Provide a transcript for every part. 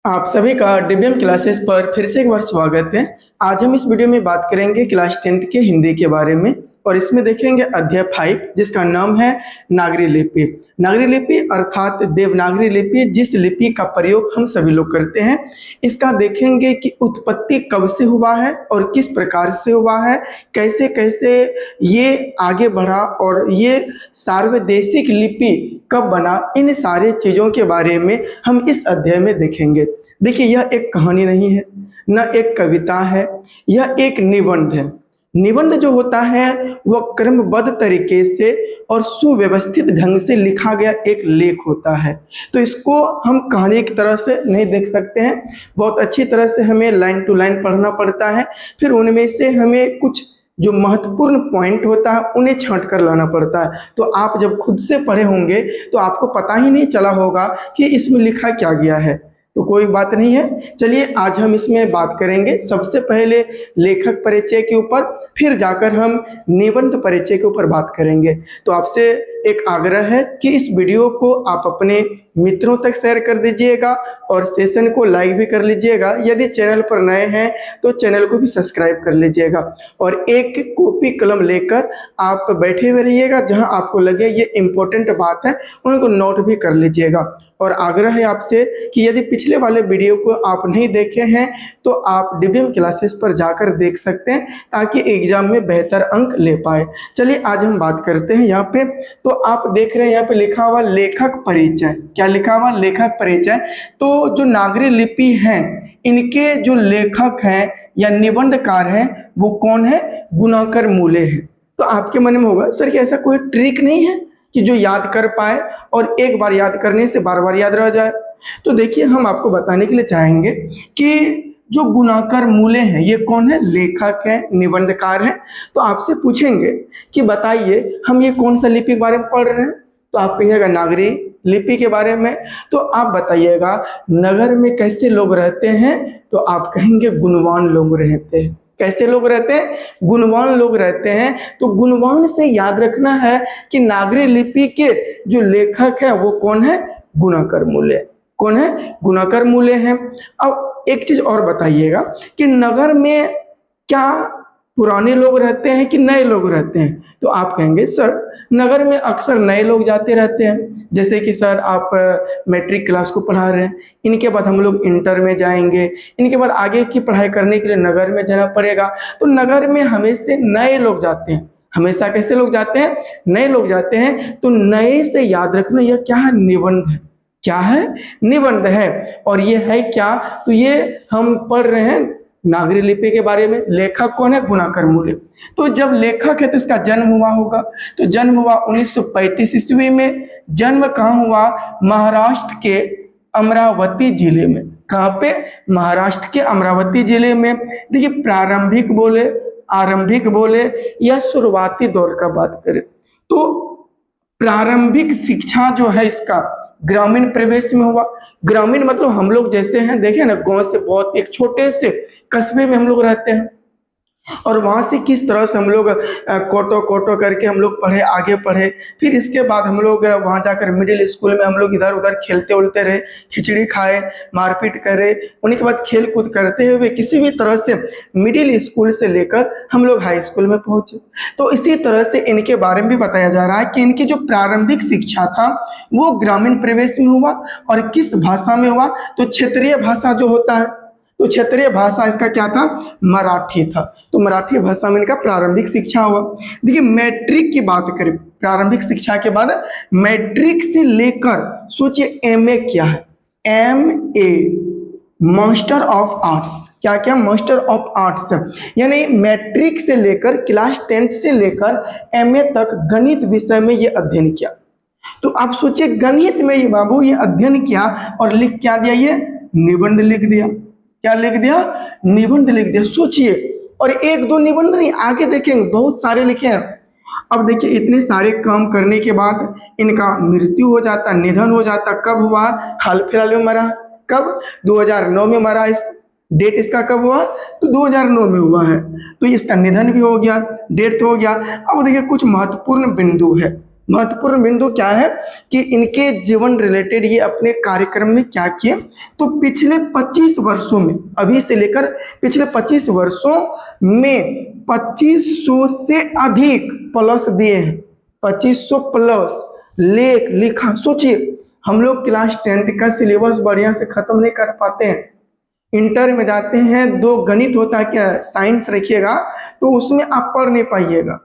आप सभी का डीबीएम क्लासेस पर फिर से एक बार स्वागत है। आज हम इस वीडियो में बात करेंगे क्लास 10th के हिंदी के बारे में और इसमें देखेंगे अध्याय 5 जिसका नाम है नागरी लिपि। नागरी लिपि अर्थात देवनागरी लिपि, जिस लिपि का प्रयोग हम सभी लोग करते हैं। इसका देखेंगे कि उत्पत्ति कब से हुआ है और किस प्रकार से हुआ है, कैसे कैसे ये आगे बढ़ा और ये सार्वदेशिक लिपि कब बना। इन सारे चीज़ों के बारे में हम इस अध्याय में देखेंगे। देखिए, यह एक कहानी नहीं है, न एक कविता है, यह एक निबंध है। निबंध जो होता है वह क्रमबद्ध तरीके से और सुव्यवस्थित ढंग से लिखा गया एक लेख होता है। तो इसको हम कहानी की तरह से नहीं देख सकते हैं, बहुत अच्छी तरह से हमें लाइन टू लाइन पढ़ना पड़ता है। फिर उनमें से हमें कुछ जो महत्वपूर्ण पॉइंट होता है उन्हें छांट कर लाना पड़ता है। तो आप जब खुद से पढ़े होंगे तो आपको पता ही नहीं चला होगा कि इसमें लिखा क्या गया है। तो कोई बात नहीं है, चलिए आज हम इसमें बात करेंगे सबसे पहले लेखक परिचय के ऊपर, फिर जाकर हम निबंध परिचय के ऊपर बात करेंगे। तो आपसे एक आग्रह है कि इस वीडियो को आप अपने मित्रों तक शेयर कर दीजिएगा और सेशन को लाइक भी कर लीजिएगा। यदि चैनल पर नए हैं तो चैनल को भी सब्सक्राइब कर लीजिएगा और एक कॉपी कलम लेकर आप बैठे हुए रहिएगा। जहां आपको लगे ये इम्पोर्टेंट बात है उनको नोट भी कर लीजिएगा। और आग्रह है आपसे कि यदि पिछले वाले वीडियो को आप नहीं देखे हैं तो आप डीबीएम क्लासेस पर जाकर देख सकते हैं ताकि एग्जाम में बेहतर अंक ले पाए। चलिए आज हम बात करते हैं यहाँ पे। तो आप देख रहे हैं यहाँ पे लिखा हुआ लेखक परिचय। क्या लिखा हुआ? लेखक परिचय। तो जो नागरी लिपि है इनके जो लेखक हैं या निबंधकार हैं वो कौन है? गुणाकर मूले हैं। तो आपके मन में होगा सर कि ऐसा कोई ट्रिक नहीं है कि जो याद कर पाए और एक बार याद करने से बार बार याद रह जाए। तो देखिए, हम आपको बताने के लिए चाहेंगे कि जो गुणाकर मूले हैं ये कौन है? लेखक है, निबंधकार है। तो आपसे पूछेंगे कि बताइए हम ये कौन सा लिपि के बारे में पढ़ रहे हैं, तो आप कहिएगा नागरी लिपि के बारे में। तो आप बताइएगा नगर में कैसे लोग रहते हैं, तो आप कहेंगे गुणवान लोग रहते हैं। कैसे लोग रहते हैं? गुणवान लोग रहते हैं। तो गुणवान से याद रखना है कि नागरी लिपि के जो लेखक है वो कौन है? गुणाकर मूले। कौन है? गुणाकर मूले हैं। अब एक चीज और बताइएगा कि नगर में क्या पुराने लोग रहते हैं कि नए लोग रहते हैं? तो आप कहेंगे सर नगर में अक्सर नए लोग जाते रहते हैं। जैसे कि सर आप मैट्रिक क्लास को पढ़ा रहे हैं, इनके बाद हम लोग इंटर में जाएंगे, इनके बाद आगे की पढ़ाई करने के लिए नगर में जाना पड़ेगा। तो नगर में हमेशा नए लोग जाते हैं। हमेशा कैसे लोग जाते हैं? नए लोग जाते हैं। तो नए से याद रखना यह क्या है? निबंध है। क्या है? निबंध है। और ये है क्या? तो ये हम पढ़ रहे हैं नागरी लिपि के बारे में। लेखक कौन है? गुणाकर मूले। तो जब लेखक है तो इसका जन्म हुआ होगा। तो जन्म हुआ 1935 ईस्वी में। जन्म कहाँ हुआ? महाराष्ट्र के अमरावती जिले में। कहाँ पे? महाराष्ट्र के अमरावती जिले में। देखिए, प्रारंभिक बोले, आरंभिक बोले या शुरुआती दौर का बात करें तो प्रारंभिक शिक्षा जो है इसका ग्रामीण परिवेश में हुआ। ग्रामीण मतलब हम लोग जैसे हैं, देखे ना, गांव से बहुत एक छोटे से कस्बे में हम लोग रहते हैं और वहां से किस तरह से हम लोग कोटो कोटो करके हम लोग पढ़े, आगे पढ़े। फिर इसके बाद हम लोग वहां जाकर मिडिल स्कूल में हम लोग इधर उधर खेलते उलते रहे, खिचड़ी खाए, मारपीट करे। उन्हीं के बाद खेल कूद करते हुए किसी भी तरह से मिडिल स्कूल से लेकर हम लोग हाई स्कूल में पहुंचे। तो इसी तरह से इनके बारे में भी बताया जा रहा है कि इनकी जो प्रारंभिक शिक्षा था वो ग्रामीण परिवेश में हुआ। और किस भाषा में हुआ? तो क्षेत्रीय भाषा जो होता है, तो क्षेत्रीय भाषा इसका क्या था? मराठी था। तो मराठी भाषा में इनका प्रारंभिक शिक्षा हुआ। देखिए, मैट्रिक की बात करें, प्रारंभिक शिक्षा के बाद मैट्रिक से लेकर सोचिए एमए क्या है? MA, master of arts. क्या क्या? Master of arts. यानी मैट्रिक से लेकर क्लास 10th से लेकर एमए तक गणित विषय में ये अध्ययन किया। तो आप सोचिए गणित में ये बाबू ये अध्ययन किया और लिख क्या दिया? ये निबंध लिख दिया। क्या लिख दिया? निबंध लिख दिया। सोचिए, और एक दो निबंध नहीं, आगे देखेंगे बहुत सारे लिखे हैं। अब देखिए, इतने सारे काम करने के बाद इनका मृत्यु हो जाता, निधन हो जाता। कब हुआ? हाल फिलहाल में मरा। कब? 2009 में मरा। इस डेट इसका कब हुआ? तो 2009 में हुआ है। तो इसका निधन भी हो गया, डेथ हो गया। अब देखिए कुछ महत्वपूर्ण बिंदु है महत्वपूर्ण बिंदु क्या है कि इनके जीवन रिलेटेड ये अपने कार्यक्रम में क्या किए, तो पिछले 25 वर्षों में, अभी से लेकर पिछले 25 वर्षों में 2500 से अधिक प्लस दिए हैं, 2500 प्लस लेख लिखा। सोचिए, हम लोग क्लास 10th का सिलेबस बढ़िया से खत्म नहीं कर पाते हैं, इंटर में जाते हैं, 2 गणित होता है, क्या साइंस रखिएगा तो उसमें आप पढ़ नहीं पाइएगा।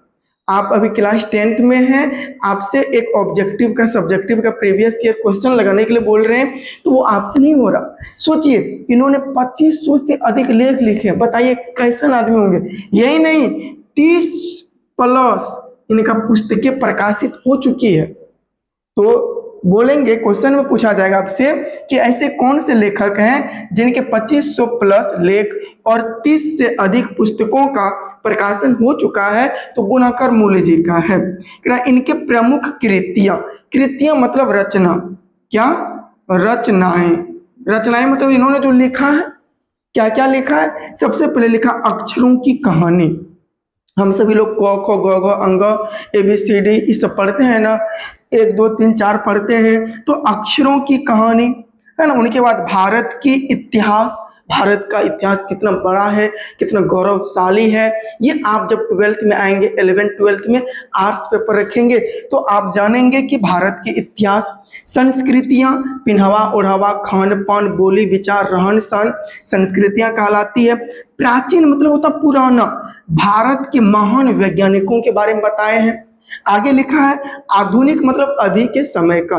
आप अभी क्लास 10th में हैं, आपसे एक ऑब्जेक्टिव का सब्जेक्टिव का प्रीवियस ईयर क्वेश्चन लगाने के लिए बोल रहे हैं, तो वो आपसे नहीं हो रहा। सोचिए, इन्होंने 2500 से अधिक लेख लिखे, बताइए कैसे आदमी होंगे। यही नहीं, 30 प्लस इनका पुस्तकें प्रकाशित हो चुकी है। तो बोलेंगे, क्वेश्चन में पूछा जाएगा आपसे कि ऐसे कौन से लेखक हैं जिनके 2500 प्लस लेख और 30 से अधिक पुस्तकों का प्रकाशन हो चुका है, तो गुणाकर मूल्य जी का है। इनके प्रमुख कृतियां मतलब रचना, क्या रचनाएं, रचनाएं मतलब इन्होंने जो लिखा है, क्या क्या लिखा है। सबसे पहले लिखा अक्षरों की कहानी। हम सभी लोग क ख ग घ अंग ABCD ये सब पढ़ते हैं ना, 1 2 3 4 पढ़ते हैं, तो अक्षरों की कहानी है ना। उनके बाद भारत की इतिहास, भारत का इतिहास कितना बड़ा है, कितना गौरवशाली है, ये आप जब 12th में आएंगे, 11th 12th में आर्ट्स पेपर रखेंगे तो आप जानेंगे कि भारत के इतिहास। संस्कृतियां, पिन्हवा ओढ़ावा, खान पान, बोली विचार, रहन सहन, संस्कृतियां कहलाती है। प्राचीन मतलब होता पुराना, भारत के महान वैज्ञानिकों के बारे में बताए हैं। आगे लिखा है आधुनिक मतलब अभी के समय का,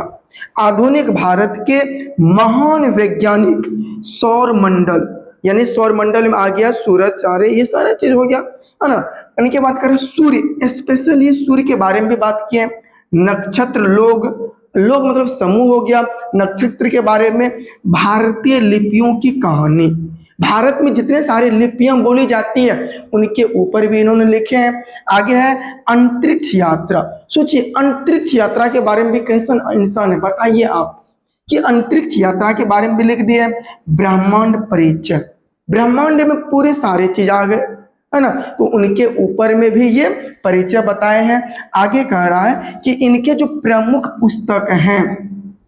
आधुनिक भारत के महान वैज्ञानिक, सौर मंडल, यानी सौर मंडल में आ गया सूरज, तारे, ये सारा चीज हो गया है ना। इनके बात करें सूर्य, स्पेशली सूर्य के बारे में भी बात की है। नक्षत्र, लोग, लोग मतलब समूह हो गया। नक्षत्र के बारे में, भारतीय लिपियों की कहानी, भारत में जितने सारे लिपियां बोली जाती है उनके ऊपर भी इन्होंने लिखे हैं। आगे है अंतरिक्ष यात्रा। सोचिए, अंतरिक्ष यात्रा के बारे में भी कैसा इंसान है, बताइए आप, कि अंतरिक्ष यात्रा के बारे में भी लिख दिया है। ब्रह्मांड परिचय, ब्रह्मांड में पूरे सारे चीज आ गए है ना, तो उनके ऊपर में भी ये परिचय बताए हैं। आगे कह रहा है कि इनके जो प्रमुख पुस्तक हैं,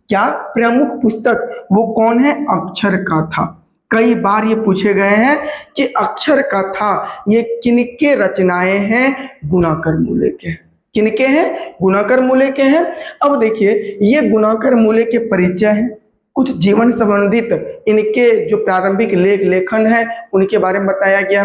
क्या प्रमुख पुस्तक, वो कौन है, अक्षर कथा। कई बार ये पूछे गए हैं कि अक्षर कथा ये किनके रचनाएं हैं, गुणाकर मूल्य के, किनके हैं, गुणाकर मूल्य के हैं। अब देखिए, ये गुणाकर मूल्य के परिचय हैं, कुछ जीवन संबंधित इनके जो प्रारंभिक लेख लेखन है उनके बारे में बताया गया।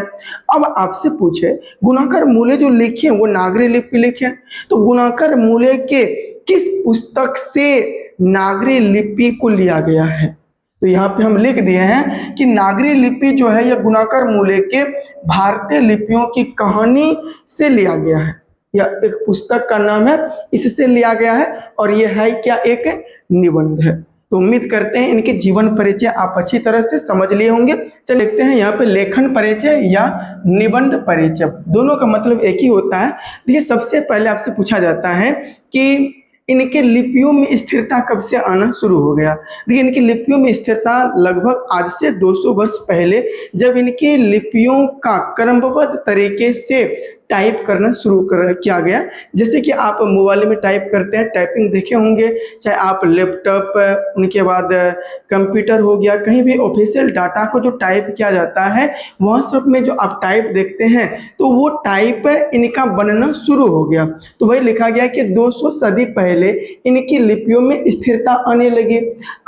अब आपसे पूछे, गुणाकर मूल्य जो लिखे वो नागरी लिपि लिखे, तो गुणाकर मूल्य के किस पुस्तक से नागरी लिपि को लिया गया है, तो यहाँ पे हम लिख दिए हैं कि नागरी लिपि जो है यह गुणाकर मूल्य के भारतीय लिपियों की कहानी से लिया गया है, या एक पुस्तक का नाम है, इससे लिया गया है, और यह है क्या, एक निबंध है। तो उम्मीद करते हैं इनके जीवन परिचय आप अच्छी तरह से समझ लिए होंगे। चलिए देखते हैं यहाँ पे लेखन परिचय या निबंध परिचय, दोनों का मतलब एक ही होता है। देखिए, सबसे पहले आपसे पूछा जाता है कि इनके लिपियों में स्थिरता कब से आना शुरू हो गया। देखिए, इनकी लिपियों में स्थिरता लगभग आज से 200 वर्ष पहले, जब इनकी लिपियों का क्रमबद्ध तरीके से टाइप करना शुरू किया गया। जैसे कि आप मोबाइल में टाइप करते हैं, टाइपिंग देखे होंगे, चाहे आप लैपटॉप, उनके बाद कंप्यूटर हो गया, कहीं भी ऑफिशियल डाटा को जो टाइप किया जाता है वह सब में जो आप टाइप देखते हैं, तो वो टाइप इनका बनना शुरू हो गया। तो वही लिखा गया कि 200 सदी पहले इनकी लिपियों में स्थिरता आने लगी।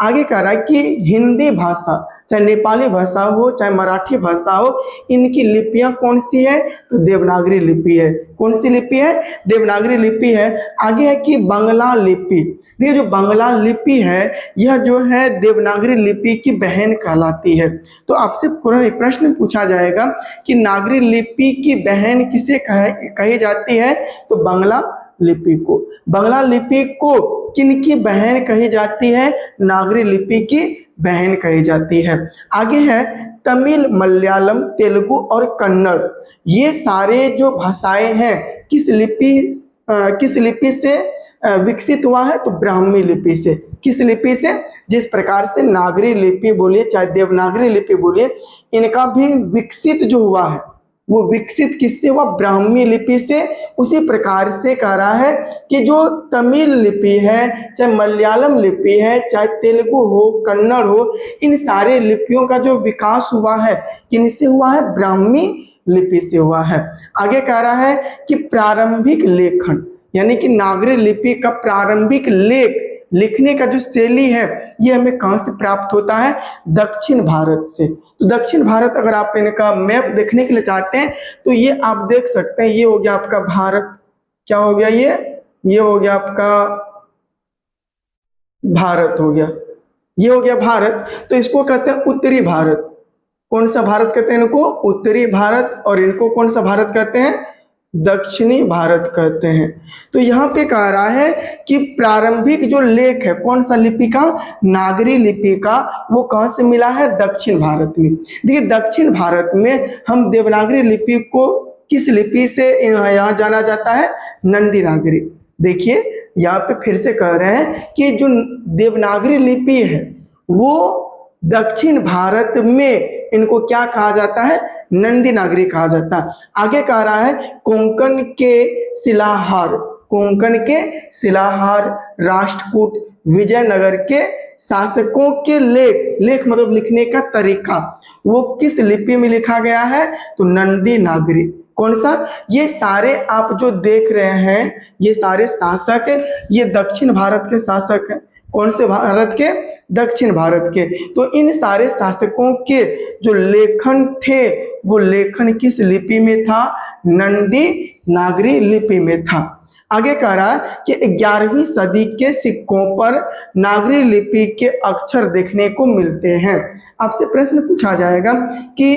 आगे कह रहा है कि हिंदी भाषा, चाहे नेपाली भाषा हो, चाहे मराठी भाषा हो, इनकी लिपियां कौन सी है, तो देवनागरी लिपि है। कौन सी लिपि है, देवनागरी लिपि है। आगे है कि बांग्ला लिपि, देखिए जो बांग्ला लिपि है यह जो है देवनागरी लिपि की बहन कहलाती है। तो आपसे पूरा प्रश्न पूछा जाएगा कि नागरी लिपि की बहन किसे कही जाती है, तो बांग्ला लिपि को। बांग्ला लिपि को किनकी बहन कही जाती है, नागरी लिपि की बहन कही जाती है। आगे है तमिल, मलयालम, तेलुगु और कन्नड़, ये सारे जो भाषाएं हैं किस लिपि से विकसित हुआ है, तो ब्राह्मी लिपि से। किस लिपि से, जिस प्रकार से नागरी लिपि बोलिए चाहे देवनागरी लिपि बोलिए, इनका भी विकसित जो हुआ है वो विकसित किससे हुआ? ब्राह्मी लिपि से। उसी प्रकार से कह रहा है कि जो तमिल लिपि है, चाहे मलयालम लिपि है, चाहे तेलुगु हो, कन्नड़ हो, इन सारे लिपियों का जो विकास हुआ है किनसे हुआ है? ब्राह्मी लिपि से हुआ है। आगे कह रहा है कि प्रारंभिक लेखन, यानी कि नागरी लिपि का प्रारंभिक लेख लिखने का जो शैली है ये हमें कहां से प्राप्त होता है? दक्षिण भारत से। तो दक्षिण भारत, अगर आप इनका मैप देखने के लिए चाहते हैं तो ये आप देख सकते हैं। ये हो गया आपका भारत, क्या हो गया? ये हो गया आपका भारत हो गया, ये हो गया भारत। तो इसको कहते हैं उत्तरी भारत। कौन सा भारत कहते हैं इनको? उत्तरी भारत। और इनको कौन सा भारत कहते हैं? दक्षिणी भारत कहते हैं। तो यहाँ पे कह रहा है कि प्रारंभिक जो लेख है कौन सा लिपि का? नागरी लिपि का। वो कहाँ से मिला है? दक्षिण भारत में। देखिए दक्षिण भारत में हम देवनागरी लिपि को किस लिपि से यहाँ जाना जाता है? नंदी नागरी। देखिए यहाँ पे फिर से कह रहे हैं कि जो देवनागरी लिपि है वो दक्षिण भारत में इनको क्या कहा जाता है? नंदी नागरी कहा जाता है। आगे कह रहा है कोंकण के शिलाहार, कोंकण के शिलाहार, राष्ट्रकूट, विजयनगर के शासकों के लेख मतलब लिखने का तरीका, वो किस लिपि में लिखा गया है? तो नंदी नागरी। कौन सा? ये सारे आप जो देख रहे हैं ये सारे शासक, ये दक्षिण भारत के शासक हैं। कौन से भारत के? दक्षिण भारत के। तो इन सारे शासकों के जो लेखन थे वो लेखन किस लिपि में था? नंदी नागरी लिपि में था। आगे कह रहा है कि 11वीं सदी के सिक्कों पर नागरी लिपि के अक्षर देखने को मिलते हैं। आपसे प्रश्न पूछा जाएगा कि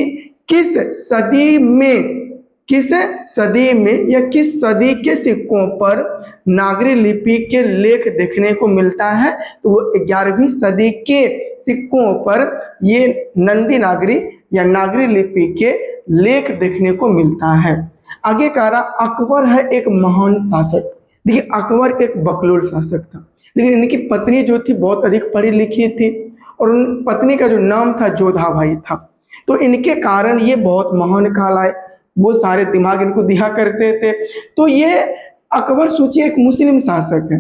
किस सदी में, किस सदी में या किस सदी के सिक्कों पर नागरी लिपि के लेख देखने को मिलता है? तो वो 11वीं सदी के सिक्कों पर ये नंदी नागरी या नागरी लिपि के लेख देखने को मिलता है। आगे कह रहा अकबर है एक महान शासक। देखिए अकबर एक बकलोल शासक था, लेकिन इनकी पत्नी जो थी बहुत अधिक पढ़ी लिखी थी और उन पत्नी का जो नाम था जोधाबाई था। तो इनके कारण ये बहुत महान कहलाए, वो सारे दिमाग इनको दिया करते थे। तो ये अकबर सोचिए एक मुस्लिम शासक है।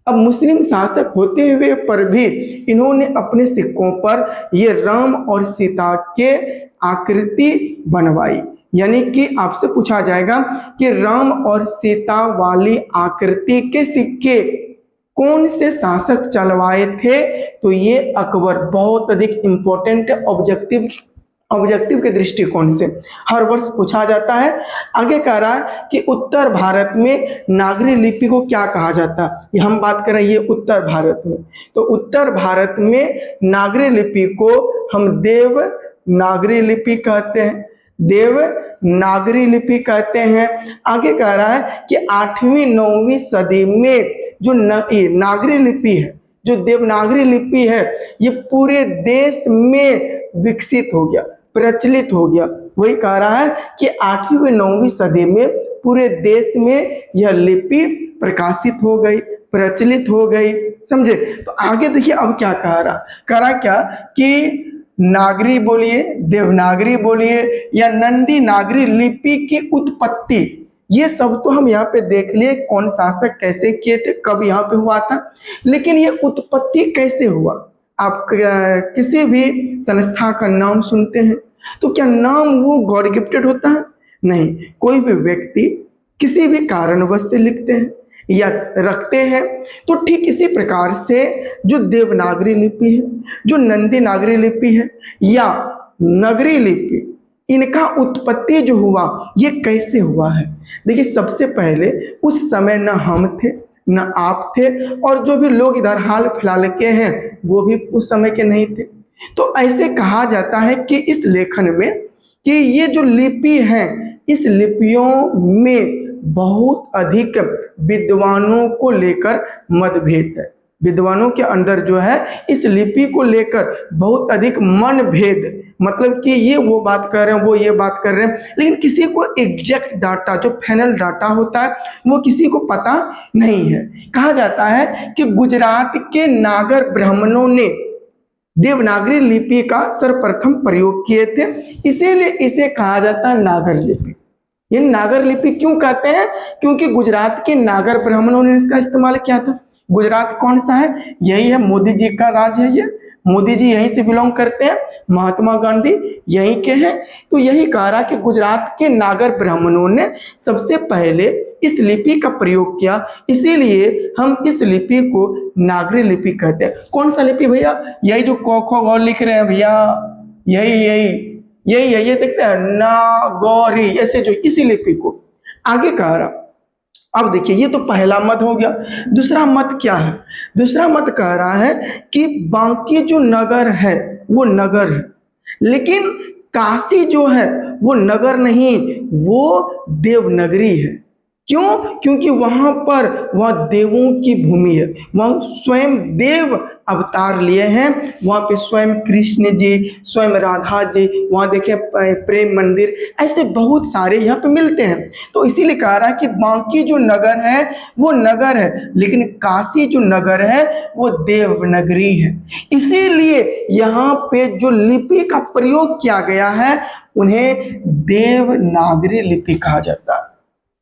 अब मुस्लिम शासक होते हुए पर भी इन्होंने अपने सिक्कों पर ये राम और सीता के आकृति बनवाई। यानी कि आपसे पूछा जाएगा कि राम और सीता वाली आकृति के सिक्के कौन से शासक चलवाए थे? तो ये अकबर। बहुत अधिक इंपॉर्टेंट ऑब्जेक्टिव के दृष्टिकोण से हर वर्ष पूछा जाता है। आगे कह रहा है कि उत्तर भारत में नागरी लिपि को क्या कहा जाता है? ये हम बात कर रहे हैं ये उत्तर भारत में। तो उत्तर भारत में नागरी लिपि को हम देव नागरी लिपि कहते हैं, देव नागरी लिपि कहते हैं। आगे कह रहा है कि 8वीं 9वीं सदी में जो नागरी लिपि है, जो देवनागरी लिपि है, ये पूरे देश में विकसित हो गया, प्रचलित हो गया। वही कह रहा है कि 8वीं 9वीं सदी में पूरे देश में यह लिपि प्रकाशित हो गई, प्रचलित हो गई। समझे? तो आगे देखिए अब क्या कह रहा क्या कि नागरी बोलिए, देवनागरी बोलिए या नंदी नागरी लिपि की उत्पत्ति, ये सब तो हम यहाँ पे देख लिए कौन शासक कैसे किए थे, कब यहाँ पे हुआ था। लेकिन ये उत्पत्ति कैसे हुआ? आप किसी भी संस्था का नाम सुनते हैं तो क्या नाम वो गॉड गिफ्टेड होता है? नहीं, कोई भी व्यक्ति किसी भी कारणवश से लिखते हैं या रखते हैं। तो ठीक इसी प्रकार से जो देवनागरी लिपि है, जो नंदी नागरी लिपि है या नगरी लिपि, इनका उत्पत्ति जो हुआ ये कैसे हुआ है? देखिए सबसे पहले उस समय न हम थे न आप थे और जो भी लोग इधर हाल फिलहाल के हैं वो भी उस समय के नहीं थे। तो ऐसे कहा जाता है कि इस लेखन में कि ये जो लिपि है इस लिपियों में बहुत अधिक विद्वानों को लेकर मतभेद है। विद्वानों के अंदर जो है इस लिपि को लेकर बहुत अधिक मनभेद, मतलब कि ये वो बात कर रहे हैं, वो ये बात कर रहे हैं, लेकिन किसी को एग्जैक्ट डाटा जो फाइनल डाटा होता है वो किसी को पता नहीं है। कहा जाता है कि गुजरात के नागर ब्राह्मणों ने देवनागरी लिपि का सर्वप्रथम प्रयोग किए थे, इसीलिए इसे कहा जाता है नागर लिपि। ये नागर लिपि क्यों कहते हैं? क्योंकि गुजरात के नागर ब्राह्मणों ने इसका इस्तेमाल किया था। गुजरात कौन सा है? यही है, मोदी जी का राज्य है ये, मोदी जी यहीं से बिलोंग करते हैं, महात्मा गांधी यहीं के हैं। तो यही कह रहा कि गुजरात के नागर ब्राह्मणों ने सबसे पहले इस लिपि का प्रयोग किया, इसीलिए हम इस लिपि को नागरी लिपि कहते हैं। कौन सा लिपि भैया? यही जो क ख ग लिख रहे हैं भैया, यही यही यही है, ये देखते हैं नागौरी, ऐसे जो इसी लिपि को आगे कह रहा। अब देखिए, ये तो पहला मत हो गया। दूसरा मत क्या है? दूसरा मत कह रहा है कि बाकी जो नगर है वो नगर है, लेकिन काशी जो है वो नगर नहीं, वो देवनगरी है। क्यों? क्योंकि वहां पर वह देवों की भूमि है, वह स्वयं देव अवतार लिए हैं। वहां पे स्वयं कृष्ण जी, स्वयं राधा जी, वहां देखे प्रेम मंदिर, ऐसे बहुत सारे यहाँ पे मिलते हैं। तो इसीलिए कह रहा है कि बाकी जो नगर है वो नगर है, लेकिन काशी जो नगर है वो देवनगरी है। इसीलिए यहाँ पे जो लिपि का प्रयोग किया गया है उन्हें देवनागरी लिपि कहा जाता है।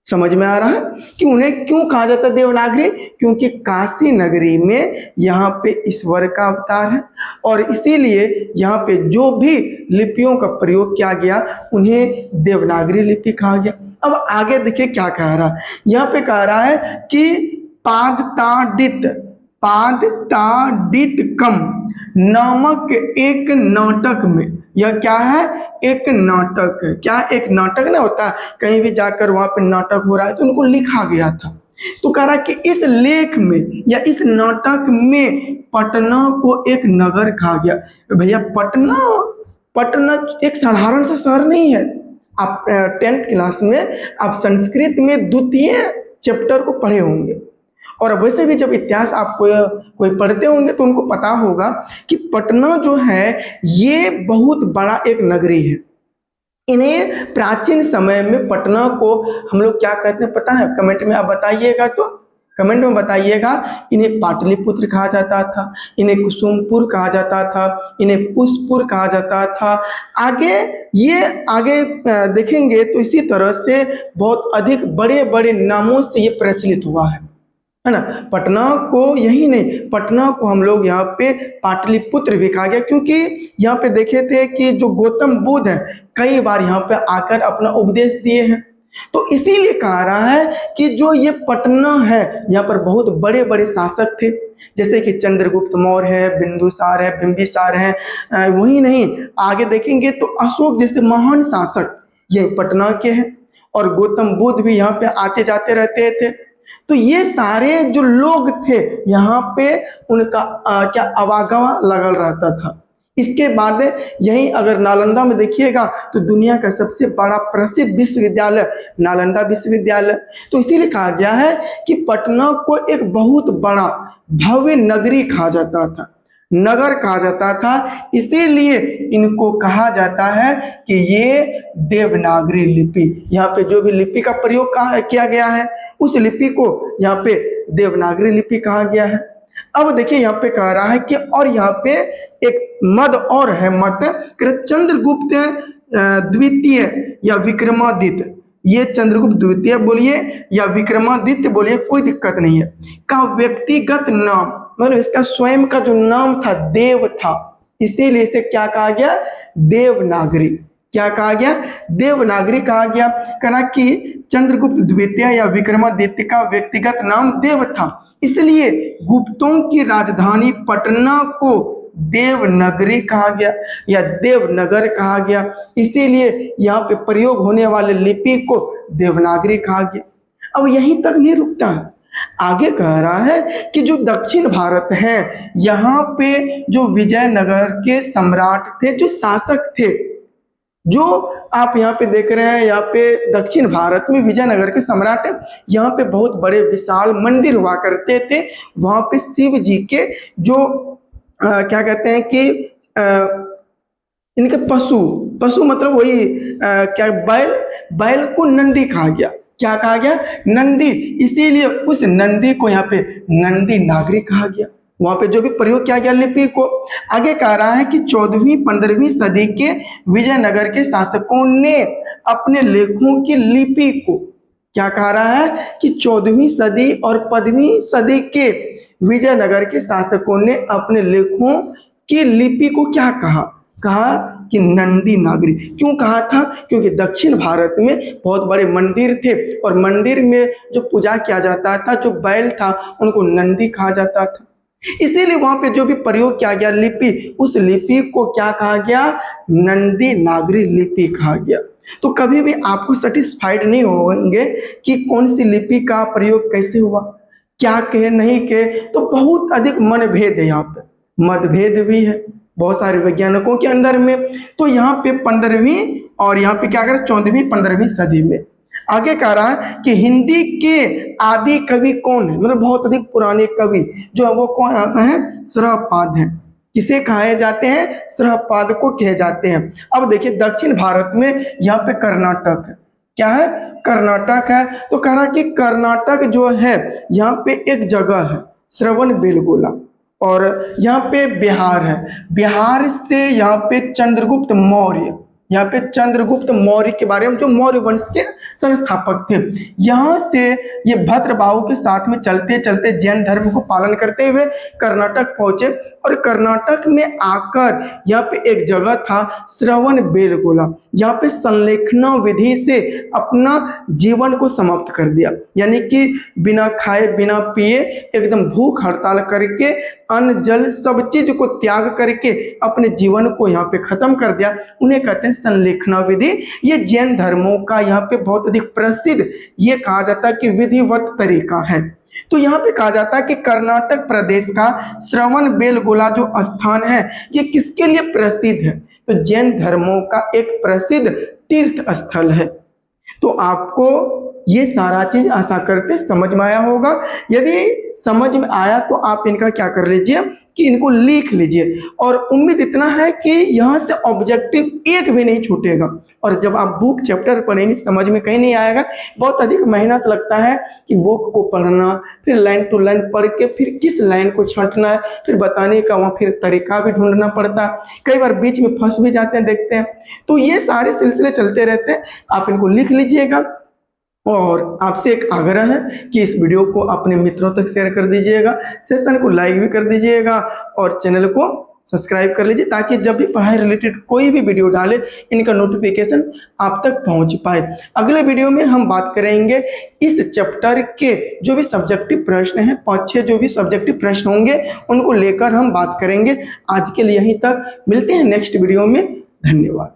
समझ में आ रहा है कि उन्हें क्यों कहा जाता है देवनागरी? क्योंकि काशी नगरी में यहाँ पे ईश्वर का अवतार है, और इसीलिए यहाँ पे जो भी लिपियों का प्रयोग किया गया उन्हें देवनागरी लिपि कहा गया। अब आगे देखिए क्या कह रहा है, यहाँ पे कह रहा है कि पादताडितकम नामक एक नाटक में, यह क्या है? एक नाटक है। क्या एक नाटक ना होता है, कहीं भी जाकर वहां पे नाटक हो रहा है तो उनको लिखा गया था। तो कह रहा कि इस लेख में या इस नाटक में पटना को एक नगर कहा गया। भैया पटना, पटना एक साधारण सा शहर नहीं है। आप 10th क्लास में आप संस्कृत में द्वितीय चैप्टर को पढ़े होंगे, और वैसे भी जब इतिहास आप कोई पढ़ते होंगे तो उनको पता होगा कि पटना जो है ये बहुत बड़ा एक नगरी है। इन्हें प्राचीन समय में पटना को हम लोग क्या कहते हैं पता है? कमेंट में आप बताइएगा, तो कमेंट में बताइएगा। इन्हें पाटलिपुत्र कहा जाता था, इन्हें कुसुमपुर कहा जाता था, इन्हें पुष्पुर कहा जाता था। आगे देखेंगे तो इसी तरह से बहुत अधिक बड़े बड़े नामों से ये प्रचलित हुआ है ना। पटना को यही नहीं, पटना को हम लोग यहाँ पे पाटलिपुत्र भी कहा गया, क्योंकि यहाँ पे देखे थे कि जो गौतम बुद्ध है कई बार यहाँ पे आकर अपना उपदेश दिए हैं। तो इसीलिए कह रहा है कि जो ये पटना है यहाँ पर बहुत बड़े बड़े शासक थे, जैसे कि चंद्रगुप्त मौर्य है, बिंदुसार है, बिंबिसार है। वही नहीं, आगे देखेंगे तो अशोक जैसे महान शासक ये पटना के हैं, और गौतम बुद्ध भी यहाँ पे आते जाते रहते थे। तो ये सारे जो लोग थे यहाँ पे उनका क्या आवागमन लगल रहता था। इसके बाद यही अगर नालंदा में देखिएगा तो दुनिया का सबसे बड़ा प्रसिद्ध विश्वविद्यालय नालंदा विश्वविद्यालय। तो इसीलिए कहा गया है कि पटना को एक बहुत बड़ा भव्य नगरी कहा जाता था, नगर कहा जाता था। इसीलिए इनको कहा जाता है कि ये देवनागरी लिपि, यहाँ पे जो भी लिपि का प्रयोग किया गया है उस लिपि को यहाँ पे देवनागरी लिपि कहा गया है। अब देखिए यहाँ पे कह रहा है कि और यहाँ पे एक मद और है, मत चंद्रगुप्त द्वितीय या विक्रमादित्य, ये चंद्रगुप्त द्वितीय बोलिए या विक्रमादित्य बोलिए, कोई दिक्कत नहीं है, का व्यक्तिगत नाम, मतलब इसका स्वयं का जो नाम था देव था, इसीलिए इसे क्या कहा गया? देवनागरी। क्या कहा गया? देवनागरी कहा गया। कहना कि चंद्रगुप्त द्वितीय या विक्रमादित्य का व्यक्तिगत नाम देव था, इसलिए गुप्तों की राजधानी पटना को देवनगरी कहा गया या देवनगर कहा गया। इसीलिए यहाँ पे प्रयोग होने वाले लिपि को देवनागरी कहा गया। अब यहीं तक नहीं रुकता है, आगे कह रहा है कि जो दक्षिण भारत है यहाँ पे जो विजयनगर के सम्राट थे, जो शासक थे, जो आप यहाँ पे देख रहे हैं, यहाँ पे दक्षिण भारत में विजयनगर के सम्राट, यहाँ पे बहुत बड़े विशाल मंदिर हुआ करते थे। वहां पे शिव जी के जो क्या कहते हैं कि इनके पशु मतलब वही क्या बैल को नंदी कहा गया। क्या कहा गया? नंदी। इसीलिए उस नंदी को यहाँ पे नंदी नागरी कहा गया। वहां पे जो भी प्रयोग किया गया लिपि को। आगे कह रहा है कि 14वीं-15वीं सदी के विजयनगर के शासकों ने अपने लेखों की लिपि को, क्या कह रहा है कि 14वीं सदी और 15वीं सदी के विजयनगर के शासकों ने अपने लेखों की लिपि को क्या कहा, कहा कि नंदी नागरी। क्यों कहा था? क्योंकि दक्षिण भारत में बहुत बड़े मंदिर थे और मंदिर में जो पूजा किया जाता था, जो बैल था उनको नंदी कहा जाता था, इसीलिए वहां पे जो भी प्रयोग किया गया लिपि, उस लिपि को क्या कहा गया? नंदी नागरी लिपि कहा गया। तो कभी भी आपको सेटिस्फाइड नहीं होंगे कि कौन सी लिपि का प्रयोग कैसे हुआ, क्या कहे नहीं कहे, तो बहुत अधिक मनभेद है, यहाँ पे मतभेद भी है बहुत सारे वैज्ञानिकों के अंदर में। तो यहाँ पे 15वीं और यहाँ पे क्या करें 14वीं-15वीं सदी में। आगे कह रहा है कि हिंदी के आदि कवि कौन है, मतलब बहुत अधिक पुराने कवि जो है वो कौन है? श्रहपाद है। किसे कहे जाते हैं? श्रहपाद को कहे जाते हैं। अब देखिए दक्षिण भारत में यहाँ पे कर्नाटक है, क्या है? कर्नाटक है। तो कह रहा कि कर्नाटक जो है यहाँ पे एक जगह है श्रवणबेलगोला, और यहाँ पे बिहार है, बिहार से यहाँ पे चंद्रगुप्त मौर्य, यहाँ पे चंद्रगुप्त मौर्य के बारे में, जो मौर्य वंश के संस्थापक थे, यहाँ से ये भद्रबाहु के साथ में चलते चलते जैन धर्म को पालन करते हुए कर्नाटक पहुंचे, और कर्नाटक में आकर यहाँ पे एक जगह था श्रवणबेलगोला, यहाँ पे संलेखना विधि से अपना जीवन को समाप्त कर दिया, यानी कि बिना खाए बिना पिए एकदम भूख हड़ताल करके अन्न जल सब चीज को त्याग करके अपने जीवन को यहाँ पे खत्म कर दिया। उन्हें कहते हैं संलेखना विधि। ये जैन धर्मों का यहाँ पे बहुत अधिक प्रसिद्ध, ये कहा जाता है कि विधिवत तरीका है। तो यहाँ पे कहा जाता है कि कर्नाटक प्रदेश का श्रवणबेलगोला जो स्थान है ये किसके लिए प्रसिद्ध है? तो जैन धर्मों का एक प्रसिद्ध तीर्थ स्थल है। तो आपको ये सारा चीज आशा करते समझ में आया होगा। यदि समझ में आया तो आप इनका क्या कर लीजिए कि इनको लिख लीजिए, और उम्मीद इतना है कि यहाँ से ऑब्जेक्टिव एक भी नहीं छूटेगा। और जब आप बुक चैप्टर पढ़ेंगे समझ में कहीं नहीं आएगा, बहुत अधिक मेहनत लगता है कि बुक को पढ़ना, फिर लाइन टू लाइन पढ़ के फिर किस लाइन को छांटना है, फिर बताने का वहाँ फिर तरीका भी ढूंढना पड़ता है, कई बार बीच में फंस भी जाते हैं, देखते हैं। तो ये सारे सिलसिले चलते रहते हैं, आप इनको लिख लीजिएगा। और आपसे एक आग्रह है कि इस वीडियो को अपने मित्रों तक शेयर कर दीजिएगा, सेशन को लाइक भी कर दीजिएगा और चैनल को सब्सक्राइब कर लीजिए, ताकि जब भी पढ़ाई रिलेटेड कोई भी वीडियो डाले इनका नोटिफिकेशन आप तक पहुंच पाए। अगले वीडियो में हम बात करेंगे इस चैप्टर के जो भी सब्जेक्टिव प्रश्न हैं, 5-6 जो भी सब्जेक्टिव प्रश्न होंगे उनको लेकर हम बात करेंगे। आज के लिए यहीं तक, मिलते हैं नेक्स्ट वीडियो में। धन्यवाद।